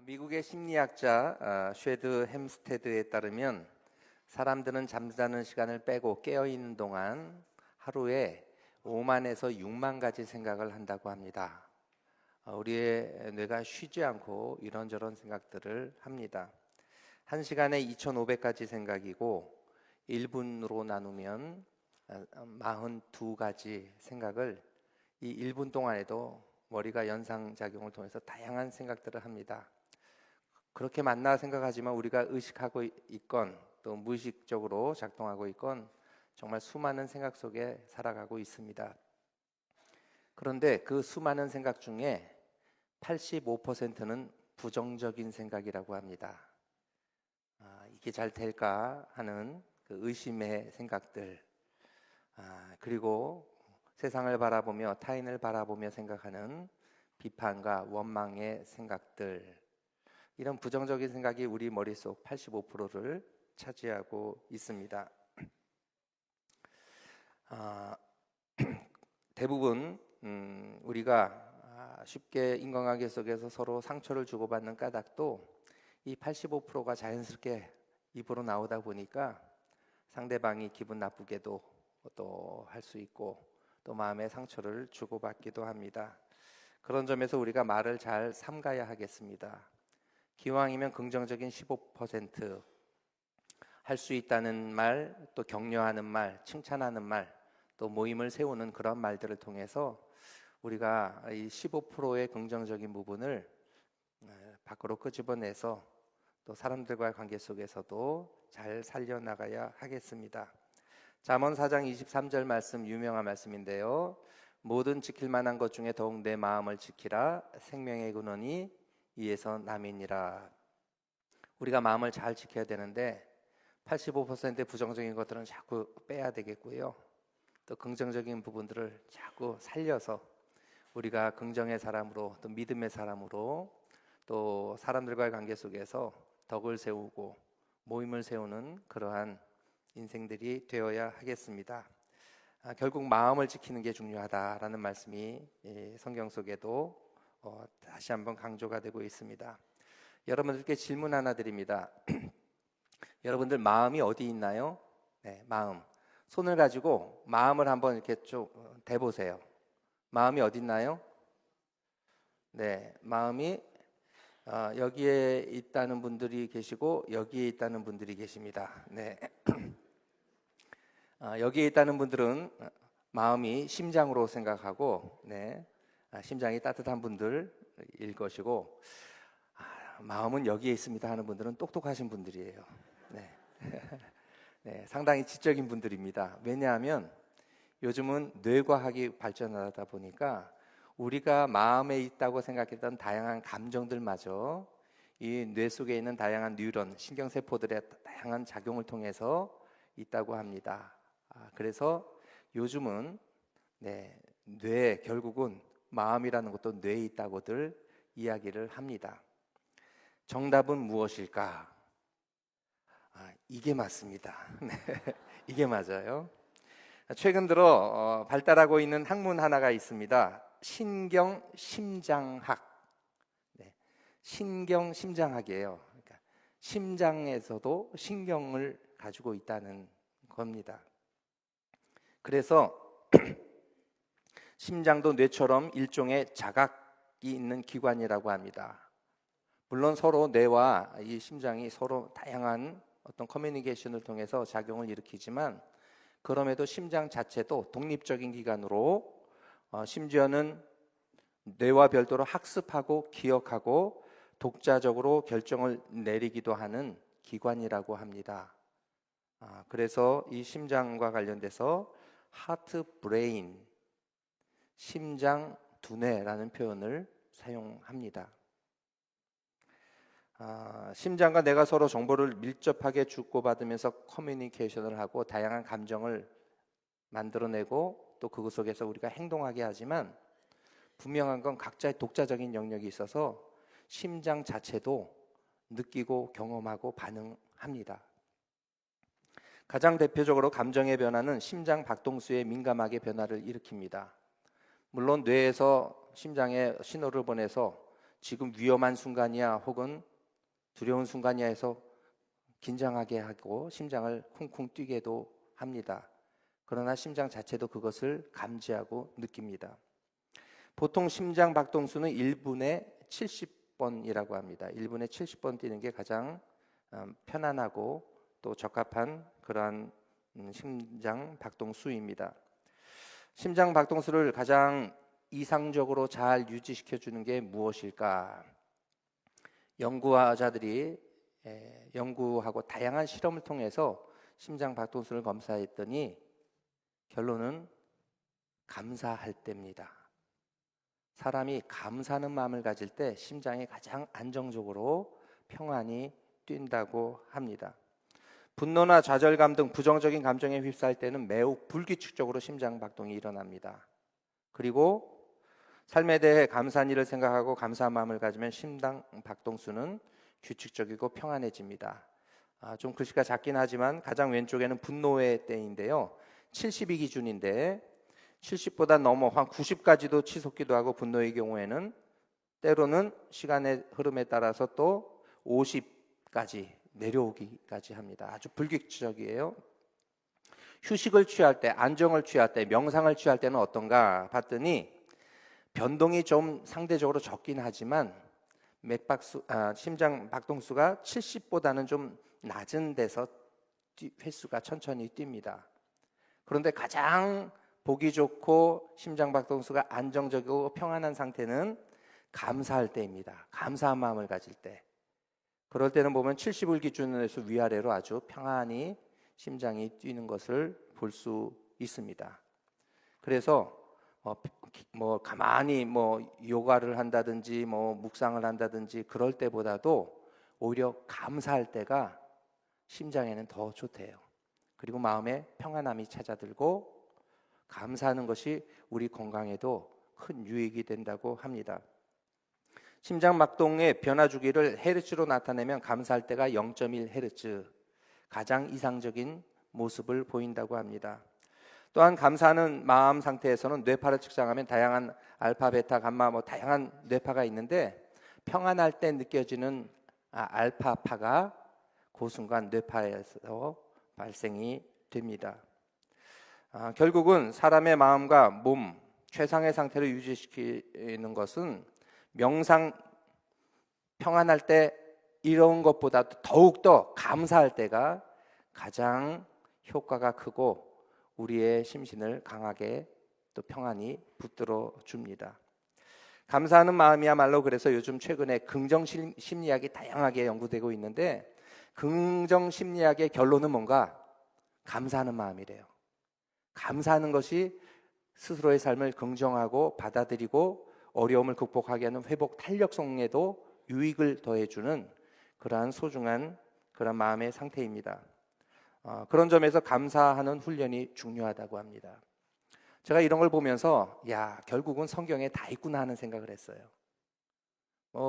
미국의 심리학자 쉐드 햄스테드에 따르면 사람들은 잠자는 시간을 빼고 깨어있는 동안 하루에 5만에서 6만 가지 생각을 한다고 합니다. 우리의 뇌가 쉬지 않고 이런저런 생각들을 합니다. 1시간에 2,500가지 생각이고 1분으로 나누면 42가지 생각을 이 1분 동안에도 머리가 연상작용을 통해서 다양한 생각들을 합니다. 그렇게 맞나 생각하지만 우리가 의식하고 있건 또 무의식적으로 작동하고 있건 정말 수많은 생각 속에 살아가고 있습니다. 그런데 그 수많은 생각 중에 85%는 부정적인 생각이라고 합니다. 이게 잘 될까 하는 그 의심의 생각들, 그리고 세상을 바라보며 타인을 바라보며 생각하는 비판과 원망의 생각들, 이런 부정적인 생각이 우리 머릿속 85%를 차지하고 있습니다. 대부분 우리가 쉽게 인간관계 속에서 서로 상처를 주고받는 까닭도 이 85%가 자연스럽게 입으로 나오다 보니까 상대방이 기분 나쁘게도 또 할 수 있고 또 마음의 상처를 주고받기도 합니다. 그런 점에서 우리가 말을 잘 삼가야 하겠습니다. 기왕이면 긍정적인 15%, 할 수 있다는 말, 또 격려하는 말, 칭찬하는 말, 또 모임을 세우는 그런 말들을 통해서 우리가 이 15%의 긍정적인 부분을 밖으로 끄집어내서 또 사람들과의 관계 속에서도 잘 살려나가야 하겠습니다. 잠언 4장 23절 말씀, 유명한 말씀인데요. 모든 지킬 만한 것 중에 더욱 내 마음을 지키라. 생명의 근원이 이에서 남이니라. 우리가 마음을 잘 지켜야 되는데 85%의 부정적인 것들은 자꾸 빼야 되겠고요. 또 긍정적인 부분들을 자꾸 살려서 우리가 긍정의 사람으로 또 믿음의 사람으로 또 사람들과의 관계 속에서 덕을 세우고 모임을 세우는 그러한 인생들이 되어야 하겠습니다. 결국 마음을 지키는 게 중요하다라는 말씀이 성경 속에도 다시 한번 강조가 되고 있습니다. 여러분들께 질문 하나 드립니다. 여러분들 마음이 어디 있나요? 네, 마음. 손을 가지고 마음을 한번 이렇게 쭉 대보세요. 마음이 어디 있나요? 네, 마음이 여기에 있다는 분들이 계시고 여기에 있다는 분들이 계십니다. 네. 여기에 있다는 분들은 마음이 심장으로 생각하고, 네, 심장이 따뜻한 분들일 것이고, 마음은 여기에 있습니다 하는 분들은 똑똑하신 분들이에요. 네. 네, 상당히 지적인 분들입니다. 왜냐하면 요즘은 뇌과학이 발전하다 보니까 우리가 마음에 있다고 생각했던 다양한 감정들마저 이 뇌 속에 있는 다양한 뉴런, 신경세포들의 다양한 작용을 통해서 있다고 합니다. 그래서 요즘은 뇌, 결국은 마음이라는 것도 뇌에 있다고들 이야기를 합니다. 정답은 무엇일까? 이게 맞습니다. 네, 이게 맞아요. 최근 들어 발달하고 있는 학문 하나가 있습니다. 신경심장학. 네, 신경심장학이에요. 그러니까 심장에서도 신경을 가지고 있다는 겁니다. 그래서 심장도 뇌처럼 일종의 자각이 있는 기관이라고 합니다. 물론 서로 뇌와 이 심장이 서로 다양한 어떤 커뮤니케이션을 통해서 작용을 일으키지만 그럼에도 심장 자체도 독립적인 기관으로 심지어는 뇌와 별도로 학습하고 기억하고 독자적으로 결정을 내리기도 하는 기관이라고 합니다. 그래서 이 심장과 관련돼서 하트 브레인, 심장 두뇌라는 표현을 사용합니다. 심장과 뇌가 서로 정보를 밀접하게 주고받으면서 커뮤니케이션을 하고 다양한 감정을 만들어내고 또 그 속에서 우리가 행동하게 하지만 분명한 건 각자의 독자적인 영역이 있어서 심장 자체도 느끼고 경험하고 반응합니다. 가장 대표적으로 감정의 변화는 심장 박동수에 민감하게 변화를 일으킵니다. 물론 뇌에서 심장에 신호를 보내서 지금 위험한 순간이야 혹은 두려운 순간이야 해서 긴장하게 하고 심장을 쿵쿵 뛰게도 합니다. 그러나 심장 자체도 그것을 감지하고 느낍니다. 보통 심장 박동수는 1분에 70번이라고 합니다. 1분에 70번 뛰는 게 가장 편안하고 또 적합한 그러한 심장 박동수입니다. 심장 박동수를 가장 이상적으로 잘 유지시켜 주는 게 무엇일까? 연구자들이 연구하고 다양한 실험을 통해서 심장 박동수를 검사했더니 결론은 감사할 때입니다. 사람이 감사하는 마음을 가질 때 심장이 가장 안정적으로 평안히 뛴다고 합니다. 분노나 좌절감 등 부정적인 감정에 휩싸일 때는 매우 불규칙적으로 심장 박동이 일어납니다. 그리고 삶에 대해 감사한 일을 생각하고 감사한 마음을 가지면 심장 박동수는 규칙적이고 평안해집니다. 좀 글씨가 작긴 하지만 가장 왼쪽에는 분노의 때인데요. 70이 기준인데 70보다 넘어 한 90까지도 치솟기도 하고 분노의 경우에는 때로는 시간의 흐름에 따라서 또 50까지 내려오기까지 합니다. 아주 불규칙적이에요. 휴식을 취할 때, 안정을 취할 때, 명상을 취할 때는 어떤가 봤더니 변동이 좀 상대적으로 적긴 하지만 심장 박동수가 70보다는 좀 낮은 데서 횟수가 천천히 뜁니다. 그런데 가장 보기 좋고 심장 박동수가 안정적이고 평안한 상태는 감사할 때입니다. 감사한 마음을 가질 때. 그럴 때는 보면 70을 기준으로 해서 위아래로 아주 평안히 심장이 뛰는 것을 볼 수 있습니다. 그래서 가만히 요가를 한다든지 묵상을 한다든지 그럴 때보다도 오히려 감사할 때가 심장에는 더 좋대요. 그리고 마음에 평안함이 찾아들고 감사하는 것이 우리 건강에도 큰 유익이 된다고 합니다. 심장 박동의 변화 주기를 헤르츠로 나타내면 감사할 때가 0.1 헤르츠, 가장 이상적인 모습을 보인다고 합니다. 또한 감사하는 마음 상태에서는 뇌파를 측정하면 다양한 알파, 베타, 감마 다양한 뇌파가 있는데 평안할 때 느껴지는 알파파가 그 순간 뇌파에서 발생이 됩니다. 결국은 사람의 마음과 몸 최상의 상태를 유지시키는 것은 명상 평안할 때 이런 것보다 더욱더 감사할 때가 가장 효과가 크고 우리의 심신을 강하게 또 평안히 붙들어 줍니다. 감사하는 마음이야말로 그래서 요즘 최근에 긍정 심리학이 다양하게 연구되고 있는데 긍정 심리학의 결론은 뭔가 감사하는 마음이래요. 감사하는 것이 스스로의 삶을 긍정하고 받아들이고 어려움을 극복하게 하는 회복 탄력성에도 유익을 더해주는 그러한 소중한 그런 마음의 상태입니다. 그런 점에서 감사하는 훈련이 중요하다고 합니다. 제가 이런 걸 보면서 결국은 성경에 다 있구나 하는 생각을 했어요.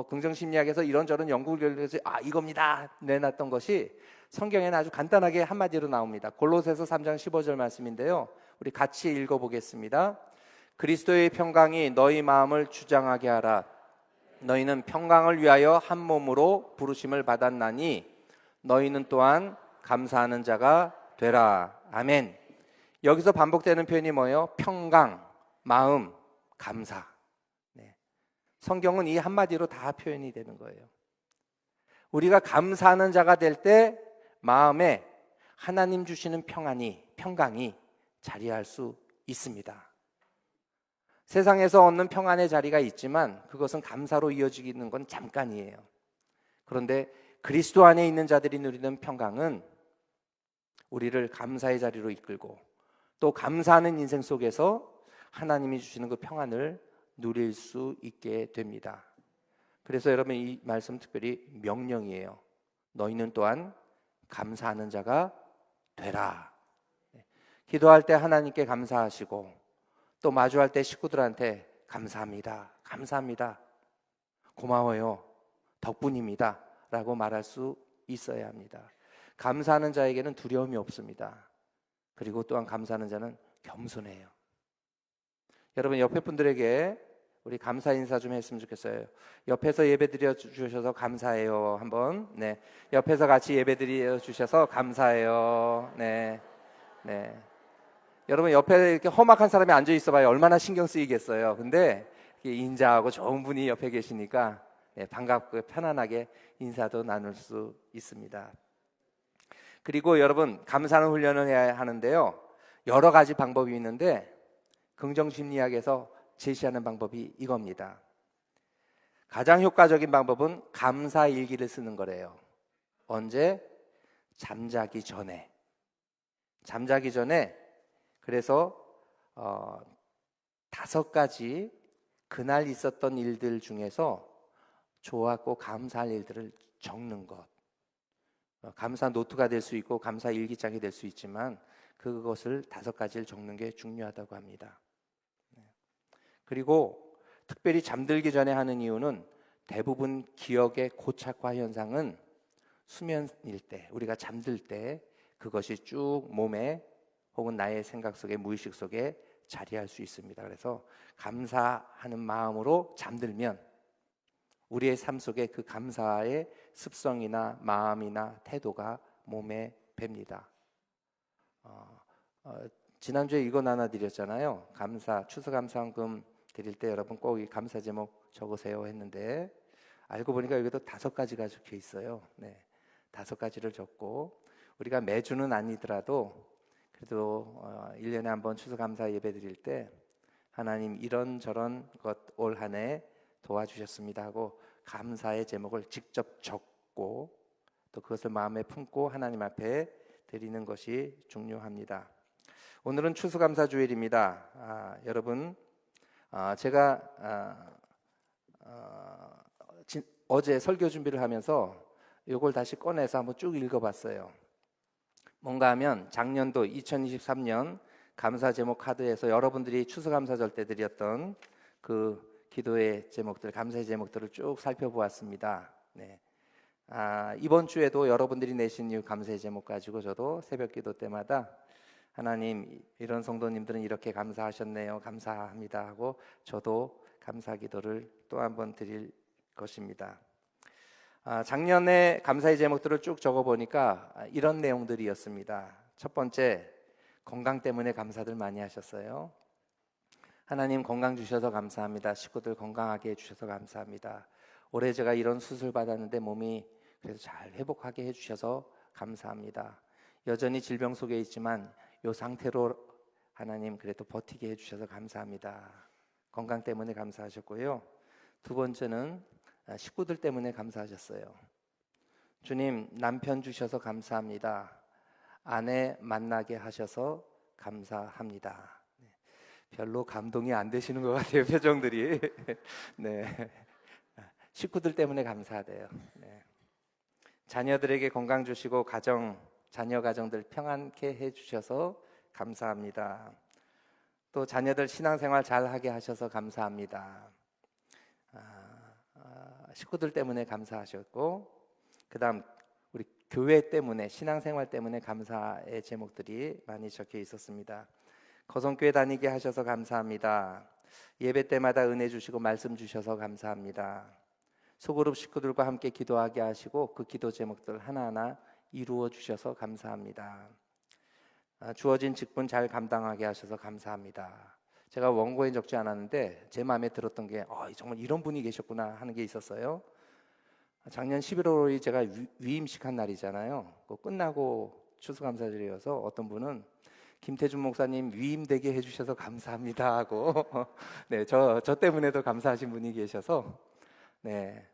긍정심리학에서 이런저런 연구를 해서 이겁니다 내놨던 것이 성경에는 아주 간단하게 한마디로 나옵니다. 골로새서 3장 15절 말씀인데요. 우리 같이 읽어보겠습니다. 그리스도의 평강이 너희 마음을 주장하게 하라. 너희는 평강을 위하여 한 몸으로 부르심을 받았나니 너희는 또한 감사하는 자가 되라. 아멘. 여기서 반복되는 표현이 뭐예요? 평강, 마음, 감사. 성경은 이 한마디로 다 표현이 되는 거예요. 우리가 감사하는 자가 될 때 마음에 하나님 주시는 평강이 자리할 수 있습니다. 세상에서 얻는 평안의 자리가 있지만 그것은 감사로 이어지는 건 잠깐이에요. 그런데 그리스도 안에 있는 자들이 누리는 평강은 우리를 감사의 자리로 이끌고 또 감사하는 인생 속에서 하나님이 주시는 그 평안을 누릴 수 있게 됩니다. 그래서 여러분 이 말씀 특별히 명령이에요. 너희는 또한 감사하는 자가 되라. 기도할 때 하나님께 감사하시고 또 마주할 때 식구들한테 감사합니다. 감사합니다. 고마워요. 덕분입니다. 라고 말할 수 있어야 합니다. 감사하는 자에게는 두려움이 없습니다. 그리고 또한 감사하는 자는 겸손해요. 여러분 옆에 분들에게 우리 감사 인사 좀 했으면 좋겠어요. 옆에서 예배드려 주셔서 감사해요. 한번. 네. 옆에서 같이 예배드려 주셔서 감사해요. 네. 네. 여러분 옆에 이렇게 험악한 사람이 앉아 있어봐요. 얼마나 신경 쓰이겠어요. 근데 이렇게 인자하고 좋은 분이 옆에 계시니까 네, 반갑고 편안하게 인사도 나눌 수 있습니다. 그리고 여러분 감사는 훈련을 해야 하는데요. 여러 가지 방법이 있는데 긍정심리학에서 제시하는 방법이 이겁니다. 가장 효과적인 방법은 감사 일기를 쓰는 거래요. 언제? 잠자기 전에. 잠자기 전에 그래서 5가지 그날 있었던 일들 중에서 좋았고 감사할 일들을 적는 것. 감사 노트가 될 수 있고 감사 일기장이 될 수 있지만 그것을 5가지를 적는 게 중요하다고 합니다. 그리고 특별히 잠들기 전에 하는 이유는 대부분 기억의 고착화 현상은 수면일 때, 우리가 잠들 때 그것이 쭉 몸에 혹은 나의 생각 속에 무의식 속에 자리할 수 있습니다. 그래서 감사하는 마음으로 잠들면 우리의 삶 속에 그 감사의 습성이나 마음이나 태도가 몸에 뱄니다. 지난주에 이거 나눠드렸잖아요. 감사, 추수감사헌금 드릴 때 여러분 꼭 이 감사 제목 적으세요 했는데 알고 보니까 여기도 5가지가 적혀 있어요. 네, 5가지를 적고 우리가 매주는 아니더라도 그래도 1년에 한 번 추수감사 예배 드릴 때 하나님 이런저런 것 올 한 해 도와주셨습니다 하고 감사의 제목을 직접 적고 또 그것을 마음에 품고 하나님 앞에 드리는 것이 중요합니다. 오늘은 추수감사 주일입니다. 여러분 제가 어제 설교 준비를 하면서 이걸 다시 꺼내서 한번 쭉 읽어봤어요. 뭔가 하면 작년도 2023년 감사 제목 카드에서 여러분들이 추수감사절 때 드렸던 그 기도의 제목들, 감사의 제목들을 쭉 살펴보았습니다. 네. 이번 주에도 여러분들이 내신 이 감사의 제목 가지고 저도 새벽 기도 때마다 하나님 이런 성도님들은 이렇게 감사하셨네요. 감사합니다 하고 저도 감사 기도를 또 한번 드릴 것입니다. 작년에 감사의 제목들을 쭉 적어보니까 이런 내용들이었습니다. 첫 번째, 건강 때문에 감사들 많이 하셨어요. 하나님 건강 주셔서 감사합니다. 식구들 건강하게 해주셔서 감사합니다. 올해 제가 이런 수술 받았는데 몸이 그래서 잘 회복하게 해주셔서 감사합니다. 여전히 질병 속에 있지만 이 상태로 하나님 그래도 버티게 해주셔서 감사합니다. 건강 때문에 감사하셨고요. 두 번째는 식구들 때문에 감사하셨어요. 주님 남편 주셔서 감사합니다. 아내 만나게 하셔서 감사합니다. 별로 감동이 안 되시는 것 같아요. 표정들이. 네. 식구들 때문에 감사하대요. 네. 자녀들에게 건강 주시고 자녀 가정들 평안케 해주셔서 감사합니다. 또 자녀들 신앙생활 잘하게 하셔서 감사합니다. 식구들 때문에 감사하셨고 그다음 우리 교회 때문에 신앙생활 때문에 감사의 제목들이 많이 적혀 있었습니다. 거성교회 다니게 하셔서 감사합니다. 예배 때마다 은혜 주시고 말씀 주셔서 감사합니다. 소그룹 식구들과 함께 기도하게 하시고 그 기도 제목들 하나하나 이루어 주셔서 감사합니다. 주어진 직분 잘 감당하게 하셔서 감사합니다. 제가 원고에 적지 않았는데 제 마음에 들었던 게 정말 이런 분이 계셨구나 하는 게 있었어요. 작년 11월이 제가 위임식 한 날이잖아요. 그거 끝나고 추수감사절이어서 어떤 분은 김태준 목사님 위임되게 해주셔서 감사합니다 하고 네, 저 때문에도 감사하신 분이 계셔서 네,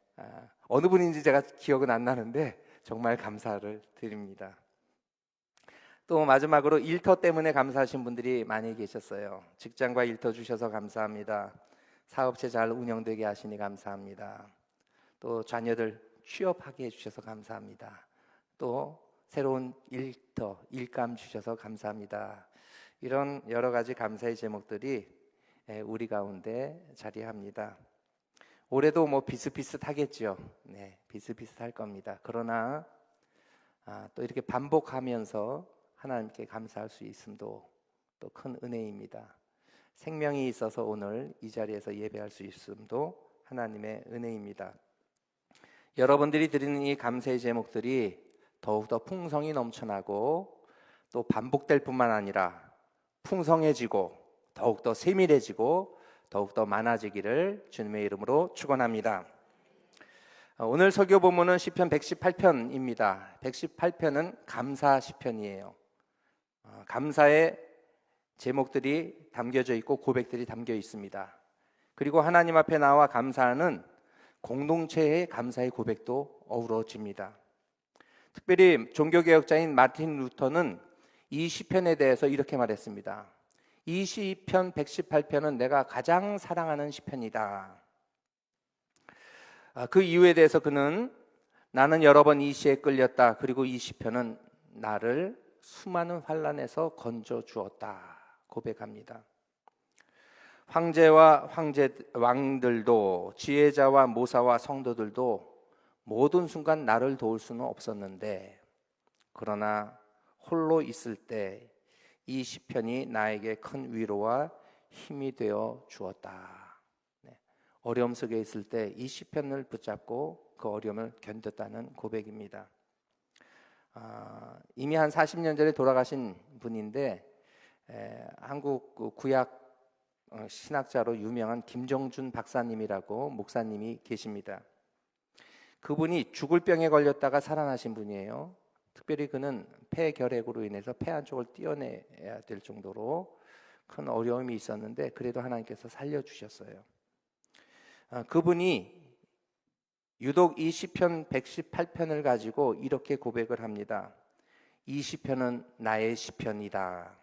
어느 분인지 제가 기억은 안 나는데 정말 감사를 드립니다. 또 마지막으로 일터 때문에 감사하신 분들이 많이 계셨어요. 직장과 일터 주셔서 감사합니다. 사업체 잘 운영되게 하시니 감사합니다. 또 자녀들 취업하게 해주셔서 감사합니다. 또 새로운 일터, 일감 주셔서 감사합니다. 이런 여러 가지 감사의 제목들이 우리 가운데 자리합니다. 올해도 뭐 비슷비슷하겠죠. 네, 비슷비슷할 겁니다. 그러나 또 이렇게 반복하면서 하나님께 감사할 수 있음도 또 큰 은혜입니다. 생명이 있어서 오늘 이 자리에서 예배할 수 있음도 하나님의 은혜입니다. 여러분들이 드리는 이 감사의 제목들이 더욱더 풍성이 넘쳐나고 또 반복될 뿐만 아니라 풍성해지고 더욱더 세밀해지고 더욱더 많아지기를 주님의 이름으로 축원합니다. 오늘 설교 본문은 시편 118편입니다. 118편은 감사 시편이에요. 감사의 제목들이 담겨져 있고 고백들이 담겨 있습니다. 그리고 하나님 앞에 나와 감사하는 공동체의 감사의 고백도 어우러집니다. 특별히 종교개혁자인 마틴 루터는 이 시편에 대해서 이렇게 말했습니다. 이 시편 118편은 내가 가장 사랑하는 시편이다. 그 이유에 대해서 그는 나는 여러 번 이 시에 끌렸다. 그리고 이 시편은 나를 수많은 환난에서 건져 주었다. 고백합니다. 황제와 왕들도 지혜자와 모사와 성도들도 모든 순간 나를 도울 수는 없었는데 그러나 홀로 있을 때 이 시편이 나에게 큰 위로와 힘이 되어 주었다. 어려움 속에 있을 때 이 시편을 붙잡고 그 어려움을 견뎠다는 고백입니다. 이미 한 40년 전에 돌아가신 분인데 한국 구약 신학자로 유명한 김정준 박사님이라고 목사님이 계십니다. 그분이 죽을 병에 걸렸다가 살아나신 분이에요. 특별히 그는 폐결핵으로 인해서 폐 한쪽을 떼어내야 될 정도로 큰 어려움이 있었는데 그래도 하나님께서 살려주셨어요. 그분이 유독 이 시편 118편을 가지고 이렇게 고백을 합니다. 이 시편은 나의 시편이다.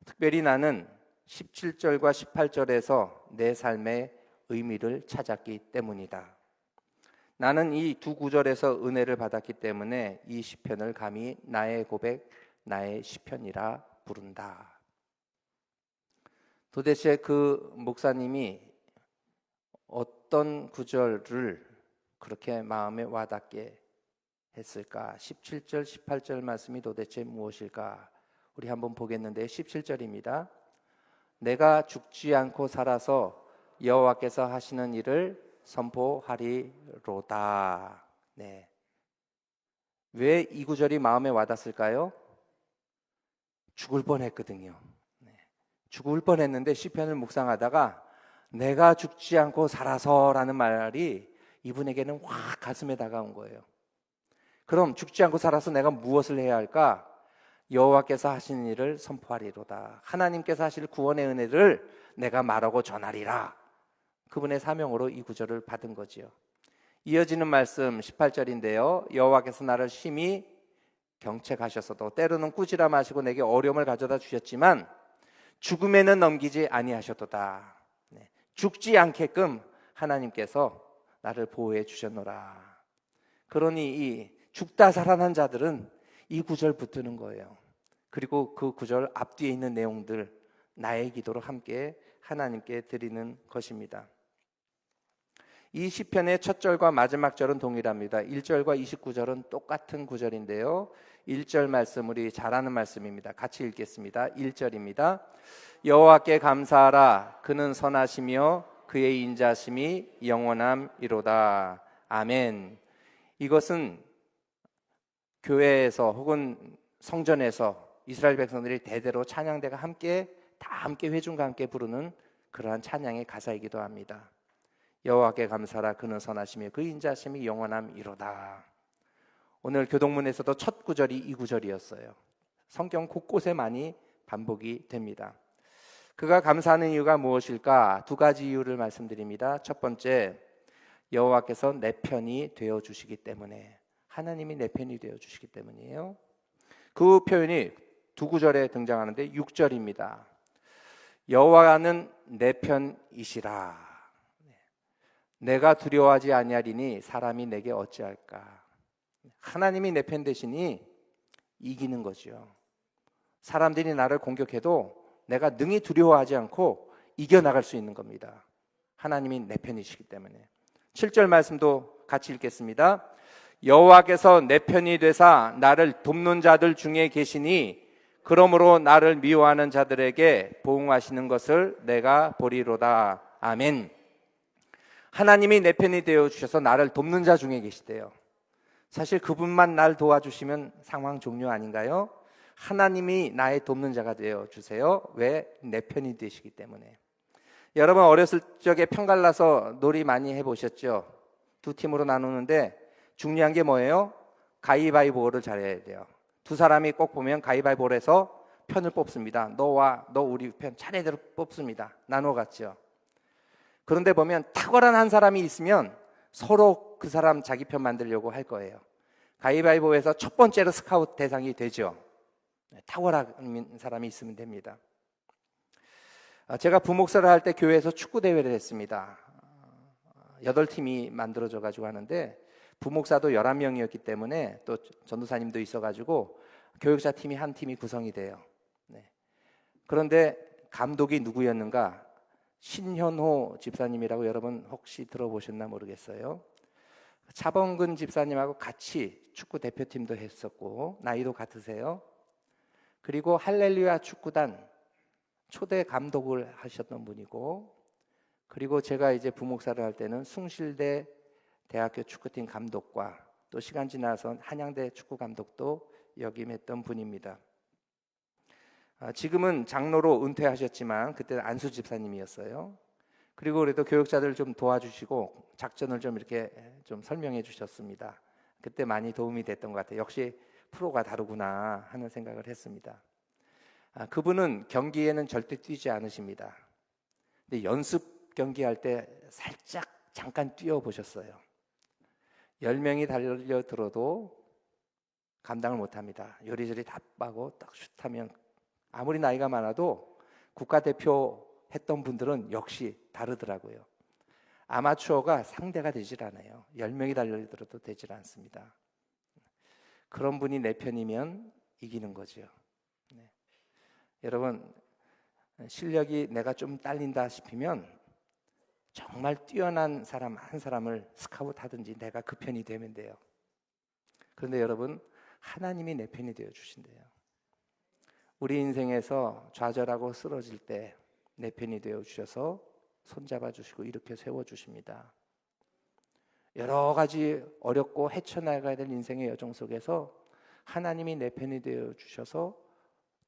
특별히 나는 17절과 18절에서 내 삶의 의미를 찾았기 때문이다. 나는 이 두 구절에서 은혜를 받았기 때문에 이 시편을 감히 나의 고백, 나의 시편이라 부른다. 도대체 그 목사님이 어떤 구절을 그렇게 마음에 와닿게 했을까? 17절, 18절 말씀이 도대체 무엇일까? 우리 한번 보겠는데 17절입니다. 내가 죽지 않고 살아서 여호와께서 하시는 일을 선포하리로다. 네. 왜 이 구절이 마음에 와닿았을까요? 죽을 뻔했거든요. 죽을 뻔했는데 시편을 묵상하다가 내가 죽지 않고 살아서라는 말이 이분에게는 확 가슴에 다가온 거예요. 그럼 죽지 않고 살아서 내가 무엇을 해야 할까? 여호와께서 하시는 일을 선포하리로다. 하나님께서 하실 구원의 은혜를 내가 말하고 전하리라. 그분의 사명으로 이 구절을 받은 거지요. 이어지는 말씀 18절인데요. 여호와께서 나를 심히 경책하셨어도 때로는 꾸지람 하시고 내게 어려움을 가져다 주셨지만 죽음에는 넘기지 아니하셨도다. 죽지 않게끔 하나님께서 나를 보호해 주셨노라. 그러니 이 죽다 살아난 자들은 이 구절 붙드는 거예요. 그리고 그 구절 앞뒤에 있는 내용들 나의 기도로 함께 하나님께 드리는 것입니다. 이 시편의 첫 절과 마지막 절은 동일합니다. 1절과 29절은 똑같은 구절인데요. 1절 말씀 우리 잘 아는 말씀입니다. 같이 읽겠습니다. 1절입니다. 여호와께 감사하라. 그는 선하시며 그의 인자심이 영원함이로다. 아멘. 이것은 교회에서 혹은 성전에서 이스라엘 백성들이 대대로 찬양대가 다 함께 회중과 함께 부르는 그러한 찬양의 가사이기도 합니다. 여호와께 감사하라. 그는 선하시며 그 인자심이 영원함이로다. 오늘 교동문에서도 첫 구절이 이 구절이었어요. 성경 곳곳에 많이 반복이 됩니다. 그가 감사하는 이유가 무엇일까? 두 가지 이유를 말씀드립니다. 첫 번째, 여호와께서 내 편이 되어 주시기 때문에, 하나님이 내 편이 되어 주시기 때문이에요. 그 표현이 두 구절에 등장하는데 6절입니다. 여호와는 내 편이시라. 내가 두려워하지 아니하리니 사람이 내게 어찌할까? 하나님이 내 편 되시니 이기는 거죠. 사람들이 나를 공격해도 내가 능히 두려워하지 않고 이겨나갈 수 있는 겁니다. 하나님이 내 편이시기 때문에. 7절 말씀도 같이 읽겠습니다. 여호와께서 내 편이 되사 나를 돕는 자들 중에 계시니 그러므로 나를 미워하는 자들에게 보응하시는 것을 내가 보리로다. 아멘. 하나님이 내 편이 되어 주셔서 나를 돕는 자 중에 계시대요. 사실 그분만 날 도와주시면 상황 종료 아닌가요? 하나님이 나의 돕는 자가 되어 주세요. 왜? 내 편이 되시기 때문에. 여러분 어렸을 적에 편갈라서 놀이 많이 해보셨죠? 두 팀으로 나누는데 중요한 게 뭐예요? 가위바위보를 잘해야 돼요. 두 사람이 꼭 보면 가위바위보를 해서 편을 뽑습니다. 너와 너 우리 편 차례대로 뽑습니다. 나눠 갔죠. 그런데 보면 탁월한 한 사람이 있으면 서로 그 사람 자기 편 만들려고 할 거예요. 가위바위보에서 첫 번째로 스카우트 대상이 되죠. 탁월한 사람이 있으면 됩니다. 제가 부목사를 할 때 교회에서 축구 대회를 했습니다. 8팀이 만들어져 가지고 하는데 부목사도 11명이었기 때문에 또 전도사님도 있어가지고 교육자 팀이 한 팀이 구성이 돼요. 그런데 감독이 누구였는가? 신현호 집사님이라고 여러분 혹시 들어보셨나 모르겠어요. 차범근 집사님하고 같이 축구 대표팀도 했었고 나이도 같으세요. 그리고 할렐루야 축구단 초대 감독을 하셨던 분이고, 그리고 제가 이제 부목사를 할 때는 숭실대 대학교 축구팀 감독과 또 시간 지나서 한양대 축구 감독도 역임했던 분입니다. 지금은 장로로 은퇴하셨지만 그때는 안수 집사님이었어요. 그리고 그래도 교육자들 좀 도와주시고 작전을 좀 이렇게 좀 설명해 주셨습니다. 그때 많이 도움이 됐던 것 같아요. 역시 프로가 다르구나 하는 생각을 했습니다. 그분은 경기에는 절대 뛰지 않으십니다. 근데 연습 경기할 때 살짝 잠깐 뛰어보셨어요. 10명이 달려들어도 감당을 못합니다. 요리조리 답하고 딱 슛하면 아무리 나이가 많아도 국가대표 했던 분들은 역시 다르더라고요. 아마추어가 상대가 되질 않아요. 10명이 달려들어도 되질 않습니다. 그런 분이 내 편이면 이기는 거죠. 여러분 실력이 내가 좀 딸린다 싶으면 정말 뛰어난 사람 한 사람을 스카우트 하든지 내가 그 편이 되면 돼요. 그런데 여러분 하나님이 내 편이 되어 주신대요. 우리 인생에서 좌절하고 쓰러질 때 내 편이 되어 주셔서 손잡아 주시고 이렇게 세워 주십니다. 여러 가지 어렵고 헤쳐나가야 될 인생의 여정 속에서 하나님이 내 편이 되어 주셔서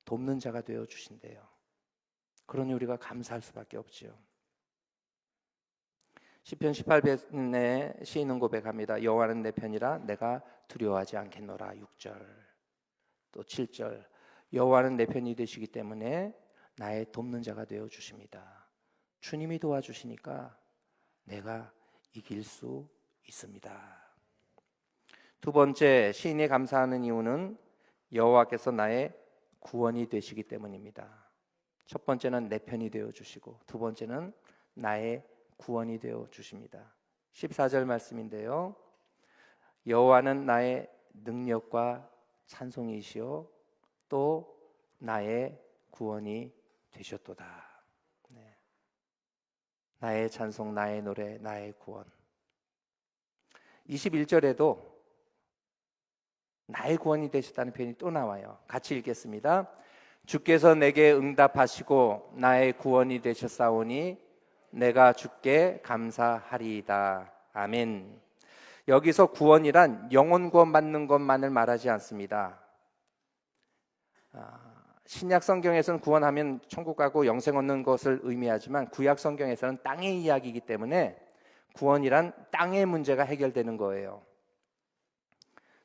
돕는 자가 되어 주신대요. 그러니 우리가 감사할 수밖에 없지요. 시편 18편에 시인은 고백합니다. 여호와는 내 편이라 내가 두려워하지 않겠노라. 6절 또 7절 여호와는 내 편이 되시기 때문에 나의 돕는 자가 되어 주십니다. 주님이 도와주시니까 내가 이길 수 있습니다. 두 번째 시인이 감사하는 이유는 여호와께서 나의 구원이 되시기 때문입니다. 첫 번째는 내 편이 되어 주시고 두 번째는 나의 구원이 되어 주십니다. 14절 말씀인데요. 여호와는 나의 능력과 찬송이시요 또 나의 구원이 되셨도다. 나의 찬송, 나의 노래, 나의 구원. 21절에도 나의 구원이 되셨다는 표현이 또 나와요. 같이 읽겠습니다. 주께서 내게 응답하시고 나의 구원이 되셨사오니 내가 주께 감사하리이다. 아멘. 여기서 구원이란 영혼 구원 받는 것만을 말하지 않습니다. 신약 성경에서는 구원하면 천국 가고 영생 얻는 것을 의미하지만 구약 성경에서는 땅의 이야기이기 때문에 구원이란 땅의 문제가 해결되는 거예요.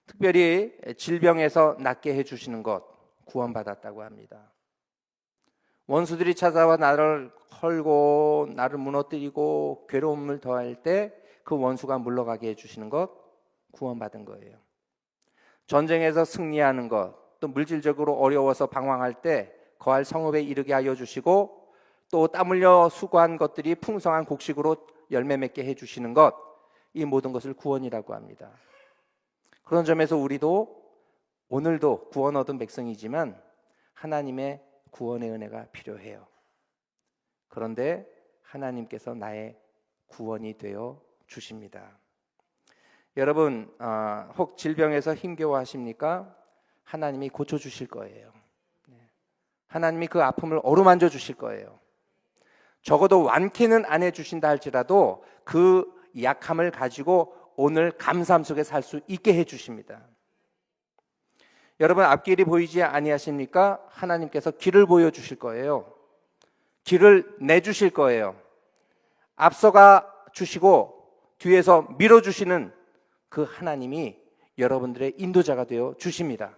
특별히 질병에서 낫게 해주시는 것 구원받았다고 합니다. 원수들이 찾아와 나를 헐고 나를 무너뜨리고 괴로움을 더할 때 그 원수가 물러가게 해주시는 것 구원받은 거예요. 전쟁에서 승리하는 것, 또 물질적으로 어려워서 방황할 때 거할 성읍에 이르게 하여 주시고 또 땀 흘려 수고한 것들이 풍성한 곡식으로 열매 맺게 해주시는 것, 이 모든 것을 구원이라고 합니다. 그런 점에서 우리도 오늘도 구원 얻은 백성이지만 하나님의 구원의 은혜가 필요해요. 그런데 하나님께서 나의 구원이 되어 주십니다. 여러분 혹 질병에서 힘겨워하십니까? 하나님이 고쳐주실 거예요. 하나님이 그 아픔을 어루만져 주실 거예요. 적어도 완쾌는 안 해주신다 할지라도 그 약함을 가지고 오늘 감사함 속에 살 수 있게 해주십니다. 여러분, 앞길이 보이지 아니하십니까? 하나님께서 길을 보여주실 거예요. 길을 내주실 거예요. 앞서가 주시고 뒤에서 밀어주시는 그 하나님이 여러분들의 인도자가 되어 주십니다.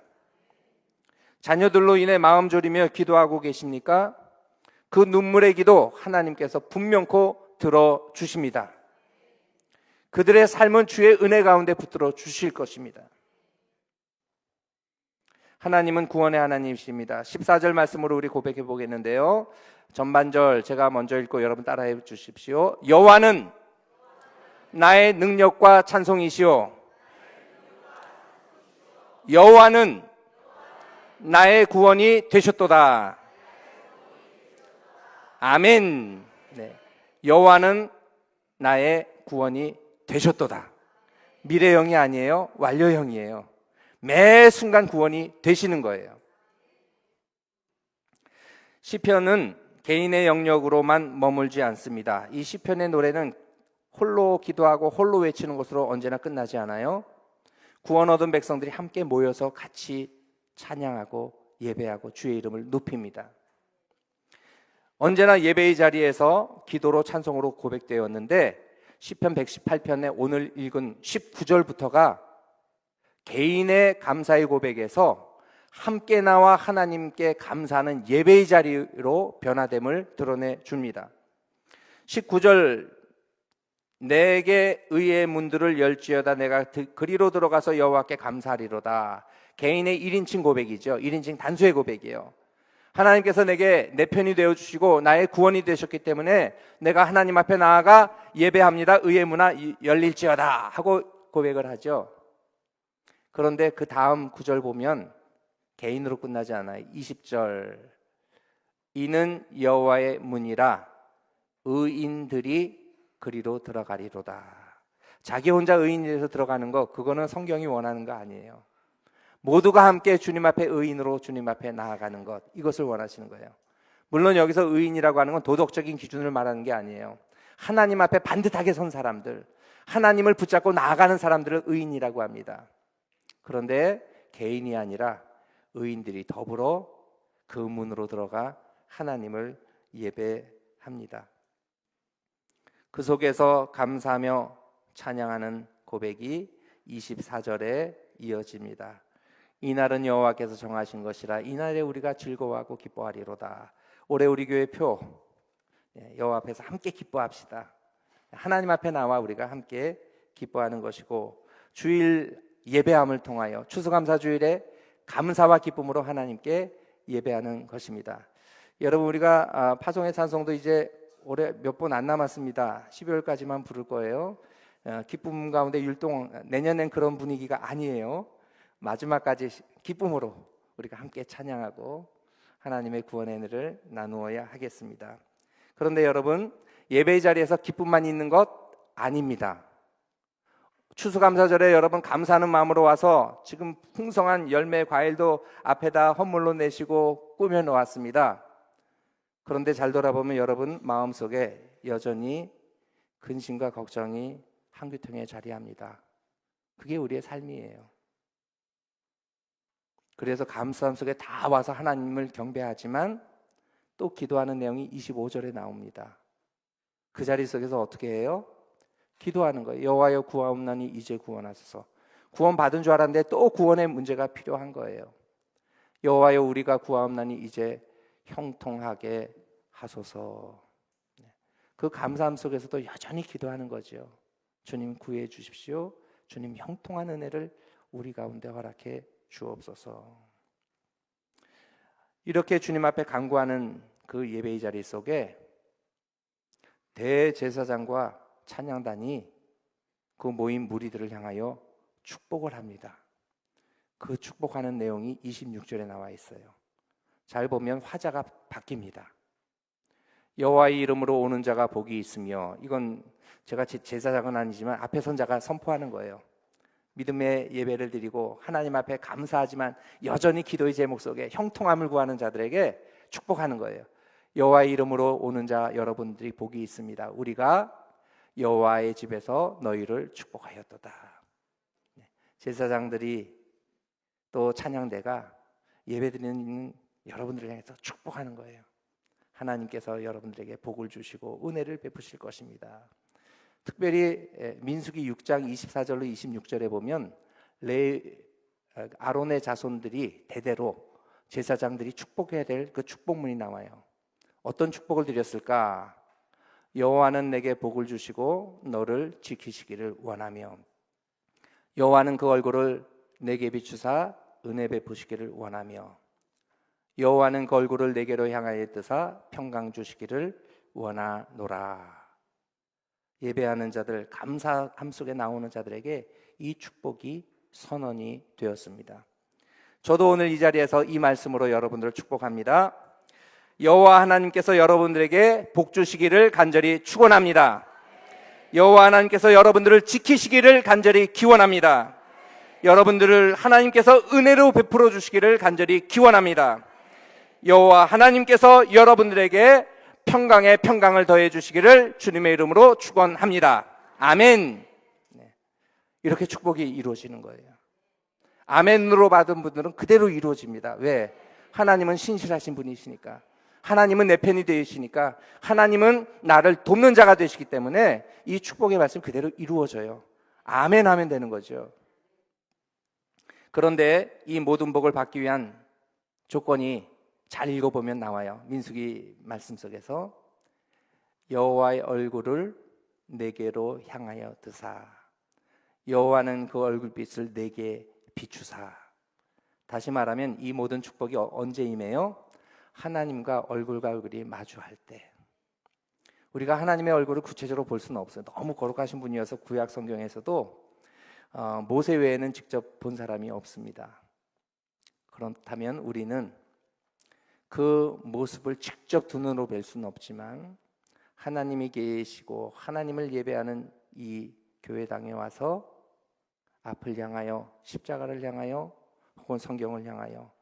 자녀들로 인해 마음 졸이며 기도하고 계십니까? 그 눈물의 기도 하나님께서 분명코 들어주십니다. 그들의 삶은 주의 은혜 가운데 붙들어 주실 것입니다. 하나님은 구원의 하나님이십니다. 14절 말씀으로 우리 고백해 보겠는데요. 전반절 제가 먼저 읽고 여러분 따라해 주십시오. 여호와는 나의 능력과 찬송이시오. 여호와는 나의 구원이 되셨도다. 아멘. 네. 여호와는 나의 구원이 되셨도다. 미래형이 아니에요. 완료형이에요. 매 순간 구원이 되시는 거예요. 시편은 개인의 영역으로만 머물지 않습니다. 이 시편의 노래는 홀로 기도하고 홀로 외치는 것으로 언제나 끝나지 않아요. 구원 얻은 백성들이 함께 모여서 같이 찬양하고 예배하고 주의 이름을 높입니다. 언제나 예배의 자리에서 기도로 찬송으로 고백되었는데 시편 118편의 오늘 읽은 19절부터가 개인의 감사의 고백에서 함께 나와 하나님께 감사하는 예배의 자리로 변화됨을 드러내 줍니다. 19절 내게 의의 문들을 열지어다 내가 그리로 들어가서 여호와께 감사하리로다. 개인의 1인칭 고백이죠. 1인칭 단수의 고백이에요. 하나님께서 내게 내 편이 되어주시고 나의 구원이 되셨기 때문에 내가 하나님 앞에 나아가 예배합니다. 의의 문이 열릴지어다 하고 고백을 하죠. 그런데 그 다음 구절 보면 개인으로 끝나지 않아요. 20절 이는 여호와의 문이라 의인들이 그리로 들어가리로다. 자기 혼자 의인이 돼서 들어가는 거 그거는 성경이 원하는 거 아니에요. 모두가 함께 주님 앞에 의인으로 주님 앞에 나아가는 것, 이것을 원하시는 거예요. 물론 여기서 의인이라고 하는 건 도덕적인 기준을 말하는 게 아니에요. 하나님 앞에 반듯하게 선 사람들, 하나님을 붙잡고 나아가는 사람들을 의인이라고 합니다. 그런데 개인이 아니라 의인들이 더불어 그 문으로 들어가 하나님을 예배합니다. 그 속에서 감사하며 찬양하는 고백이 24절에 이어집니다. 이날은 여호와께서 정하신 것이라 이날에 우리가 즐거워하고 기뻐하리로다. 올해 우리 교회 표 여호와 앞에서 함께 기뻐합시다. 하나님 앞에 나와 우리가 함께 기뻐하는 것이고 주일 예배함을 통하여 추수감사주일에 감사와 기쁨으로 하나님께 예배하는 것입니다. 여러분, 우리가 파송의 찬송도 이제 올해 몇 번 안 남았습니다. 12월까지만 부를 거예요. 기쁨 가운데 율동, 내년엔 그런 분위기가 아니에요. 마지막까지 기쁨으로 우리가 함께 찬양하고 하나님의 구원의 은혜를 나누어야 하겠습니다. 그런데 여러분, 예배의 자리에서 기쁨만 있는 것 아닙니다. 추수감사절에 여러분 감사하는 마음으로 와서 지금 풍성한 열매 과일도 앞에다 헌물로 내시고 꾸며 놓았습니다. 그런데 잘 돌아보면 여러분 마음속에 여전히 근심과 걱정이 한귀통에 자리합니다. 그게 우리의 삶이에요. 그래서 감사함 속에 다 와서 하나님을 경배하지만 또 기도하는 내용이 25절에 나옵니다. 그 자리 속에서 어떻게 해요? 기도하는 거예요. 여호와여 구하옵나니 이제 구원하소서. 구원 받은 줄 알았는데 또 구원의 문제가 필요한 거예요. 여호와여 우리가 구하옵나니 이제 형통하게 하소서. 그 감사함 속에서도 여전히 기도하는 거죠. 주님 구해 주십시오. 주님 형통한 은혜를 우리 가운데 허락해 주옵소서. 이렇게 주님 앞에 간구하는 그 예배의 자리 속에 대제사장과 찬양단이 그 모인 무리들을 향하여 축복을 합니다. 그 축복하는 내용이 26절에 나와 있어요. 잘 보면 화자가 바뀝니다. 여호와의 이름으로 오는 자가 복이 있으며, 이건 제가 제사장은 아니지만 앞에 선 자가 선포하는 거예요. 믿음의 예배를 드리고 하나님 앞에 감사하지만 여전히 기도의 제목 속에 형통함을 구하는 자들에게 축복하는 거예요. 여호와의 이름으로 오는 자 여러분들이 복이 있습니다. 우리가 여호와의 집에서 너희를 축복하였도다. 제사장들이 또 찬양대가 예배드리는 여러분들을 향해서 축복하는 거예요. 하나님께서 여러분들에게 복을 주시고 은혜를 베푸실 것입니다. 특별히 민수기 6장 24절로 26절에 보면 아론의 자손들이 대대로 제사장들이 축복해야 될 그 축복문이 나와요. 어떤 축복을 드렸을까? 여호와는 내게 복을 주시고 너를 지키시기를 원하며, 여호와는 그 얼굴을 내게 비추사 은혜 베푸시기를 원하며, 여호와는 그 얼굴을 내게로 향하여 뜨사 평강 주시기를 원하노라. 예배하는 자들, 감사함 속에 나오는 자들에게 이 축복이 선언이 되었습니다. 저도 오늘 이 자리에서 이 말씀으로 여러분들을 축복합니다. 여호와 하나님께서 여러분들에게 복 주시기를 간절히 축원합니다. 여호와 하나님께서 여러분들을 지키시기를 간절히 기원합니다. 여러분들을 하나님께서 은혜로 베풀어 주시기를 간절히 기원합니다. 여호와 하나님께서 여러분들에게 평강에 평강을 더해 주시기를 주님의 이름으로 축원합니다. 아멘. 이렇게 축복이 이루어지는 거예요. 아멘으로 받은 분들은 그대로 이루어집니다. 왜? 하나님은 신실하신 분이시니까, 하나님은 내 편이 되시니까, 하나님은 나를 돕는 자가 되시기 때문에 이 축복의 말씀 그대로 이루어져요. 아멘 하면 되는 거죠. 그런데 이 모든 복을 받기 위한 조건이 잘 읽어보면 나와요. 민수기 말씀 속에서 여호와의 얼굴을 내게로 향하여 드사, 여호와는 그 얼굴빛을 내게 비추사. 다시 말하면 이 모든 축복이 언제 임해요? 하나님과 얼굴과 얼굴이 마주할 때. 우리가 하나님의 얼굴을 구체적으로 볼 수는 없어요. 너무 거룩하신 분이어서 구약 성경에서도 모세 외에는 직접 본 사람이 없습니다. 그렇다면 우리는 그 모습을 직접 두 눈으로 뵐 수는 없지만 하나님이 계시고 하나님을 예배하는 이 교회당에 와서 앞을 향하여, 십자가를 향하여, 혹은 성경을 향하여,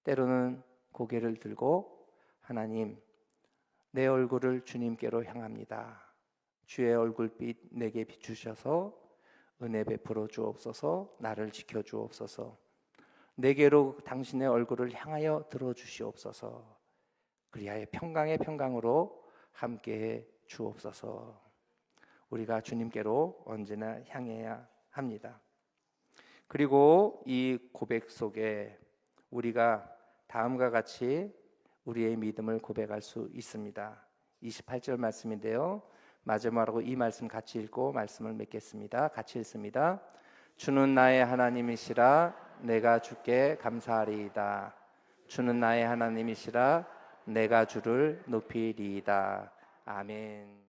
때로는 고개를 들고 하나님, 내 얼굴을 주님께로 향합니다. 주의 얼굴빛 내게 비추셔서 은혜 베풀어 주옵소서, 나를 지켜 주옵소서, 내게로 당신의 얼굴을 향하여 들어주시옵소서, 그리하여 평강의 평강으로 함께해 주옵소서. 우리가 주님께로 언제나 향해야 합니다. 그리고 이 고백 속에 우리가 다음과 같이 우리의 믿음을 고백할 수 있습니다. 28절 말씀인데요, 마지막으로 이 말씀 같이 읽고 말씀을 맺겠습니다. 같이 읽습니다. 주는 나의 하나님이시라 내가 주께 감사하리이다. 주는 나의 하나님이시라 내가 주를 높이리이다. 아멘.